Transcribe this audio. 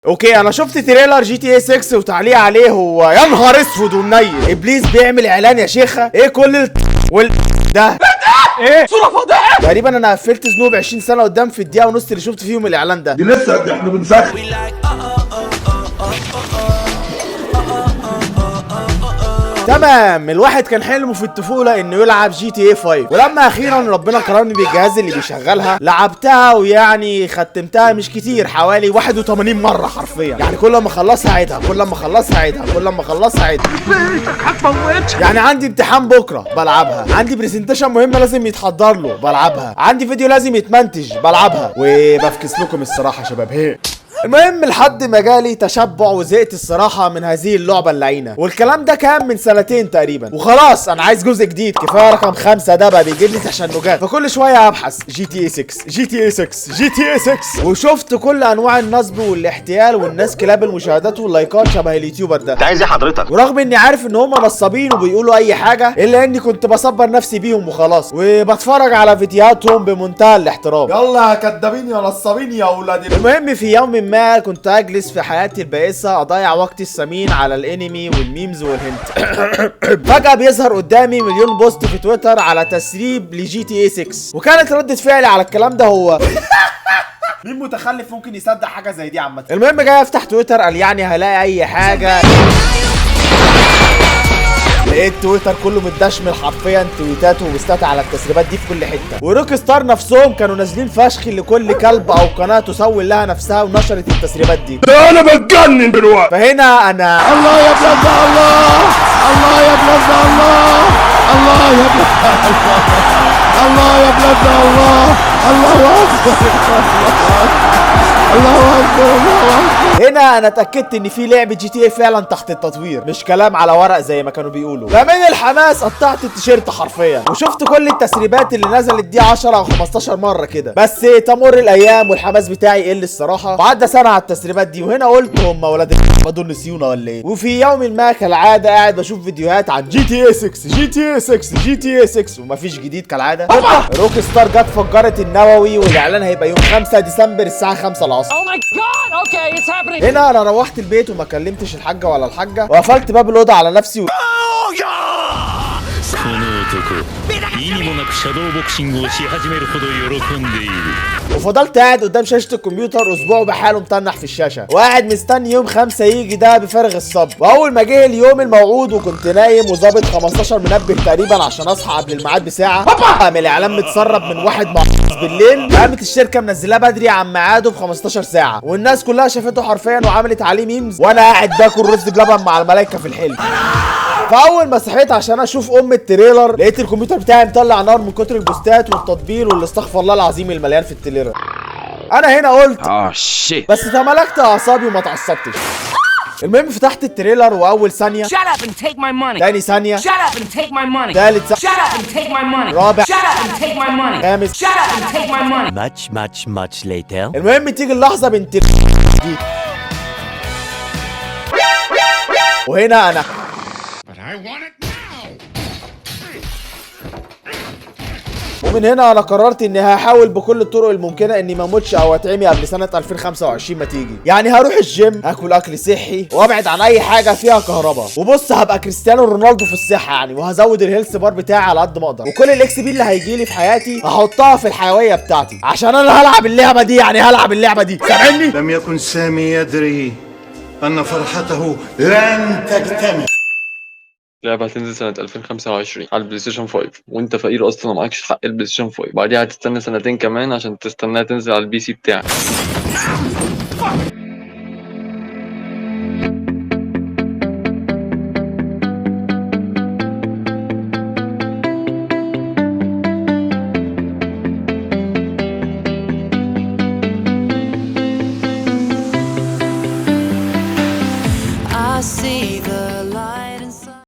اوكي انا شفت تريلر جي تي اي 6 وتعليق عليه هو يا نهار اسود ومنيل. ابليس بيعمل اعلان يا شيخه. ايه كل ده ايه صوره فاضحه تقريبا. انا قفلت ذنوب 20 سنه قدام في الدقيقه ونص اللي شفت فيهم الاعلان ده. دي لسه احنا بنسخن. تمام. الواحد كان حلمه في الطفوله انه يلعب جي تي اي 5، ولما اخيرا ربنا كرمني بالجهاز اللي بيشغلها لعبتها، ويعني ختمتها مش كتير، حوالي 81 مره حرفيا. يعني كل ما اخلصها اعيدها، كل ما اخلصها اعيدها، كل ما اخلصها اعيدها. يعني عندي امتحان بكره بلعبها، عندي برزنتيشن مهمه لازم يتحضر له بلعبها، عندي فيديو لازم يتمنتج بلعبها، وبفكس لكم الصراحه شباب. هي المهم لحد ما جالي تشبع وزهقت الصراحه من هذه اللعبه اللعينه، والكلام ده كان من سنتين تقريبا، وخلاص انا عايز جزء جديد. كفايه رقم 5 ده بقى بيجيب لي تشنجات، فكل شويه ابحث جي تي اي 6 جي تي اي 6 جي تي اي 6، وشفت كل انواع النصب والاحتيال والناس كلاب المشاهدات واللايكات شبه اليوتيوبر ده. انت عايز ايه حضرتك؟ ورغم اني عارف ان هم نصابين وبيقولوا اي حاجه، الا اني كنت بصبر نفسي بيهم وخلاص، وبتفرج على فيديوهاتهم بمنتهى الاحترام. يلا يا كدابين يا نصابين يا اولاد. المهم في يوم ما كنت اجلس في حياتي البائسه اضيع وقتي الثمين على الانمي والميمز والهنت. فجاه بيظهر قدامي مليون بوست في تويتر على تسريب لجي تي اي 6، وكانت ردة فعلي على الكلام ده هو مين متخلف ممكن يصدق حاجه زي دي عامه. المهم جاي افتح تويتر، قال يعني هلاقي اي حاجه، لقيت تويتر كله متدشمل حرفيا تويتات وبوستات على التسريبات دي في كل حته، وروك ستار نفسهم كانوا نازلين فشخ لكل كلب او قناه تسول لها نفسها ونشرت التسريبات دي. انا بتجنن دلوقتي. فهنا انا الله يا بلاد الله، الله يا بلاد الله، الله يا بلاد الله، الله يا بلاد الله، الله اكبر الله اكبر الله اكبر. هنا انا اتاكدت ان في لعبه جي تي اي فعلا تحت التطوير، مش كلام على ورق زي ما كانوا بيقولوا. فمن الحماس قطعت التيشيرت حرفيا، وشفت كل التسريبات اللي نزلت دي 10 او 15 مره كده، بس تمر الايام والحماس بتاعي يقل الصراحه، وعدى سنه على التسريبات دي، وهنا قلت هم ولاد ما دول نسيونا ولا ايه. وفي يوم ما كالعاده قاعد بشوف فيديوهات عن جي تي اي 6 جي تي اي 6 جي تي اي 6 ومفيش جديد كالعاده. روك ستار جت فجرت النووي، والاعلان هيبقى يوم 5 ديسمبر الساعه 5 العصر. هنا انا روحت البيت وما كلمتش الحاجه ولا الحاجه، وقفلت باب الاوضه على نفسي وفضلت قاعد قدام شاشه الكمبيوتر اسبوع بحاله متنح في الشاشه، وقاعد مستني يوم 5 يجي ده بفارغ الصبر. واول ما جه اليوم الموعود وكنت نايم وظابط 15 منبه تقريبا عشان اصحى قبل الميعاد بساعه، قام الاعلان متسرب من واحد بالليل، قامت الشركه منزلاه بدري عن ميعاده ب 15 ساعه، والناس كلها شافته حرفيا وعملت عليه ميمز، وانا قاعد باكل رز بلبن مع الملائكه في الحلم. فاول ما صحيت عشان اشوف التريلر، لقيت الكمبيوتر بتاعي مطلع نار من كتر البوستات والتطبيل واللي استغفر الله العظيم المليان في التريلر. انا هنا قلت بس تملكت اعصابي وما اتعصبتش. المهم فتحت التريلر، واول ثانيه تاني ثانيه تالت ثانيه رابع خامس. المهم تيجي اللحظه بنت دي، وهنا انا ومن هنا انا قررت اني هحاول بكل الطرق الممكنه اني ما اموتش او اتعمي قبل سنه 2025 ما تيجي. يعني هروح الجيم، هاكل اكل صحي، وابعد عن اي حاجه فيها كهرباء، وبص هبقى كريستيانو رونالدو في الصحه يعني، وهزود الهيلث بار بتاعي على قد ما اقدر، وكل الاكس بي اللي هيجي لي في حياتي هحطها في الحيويه بتاعتي، عشان انا هلعب اللعبه دي، يعني هلعب اللعبه دي. سامعني؟ لم يكن سامي يدري ان فرحته لن تكتمل. لعبة هتنزل سنة 2025 على البلاي ستيشن 5، وانت فقير اصلا ومعكش حق البلاي ستيشن 5، بعديها هتستنى سنتين كمان عشان تستناها تنزل على البي سي بتاعك.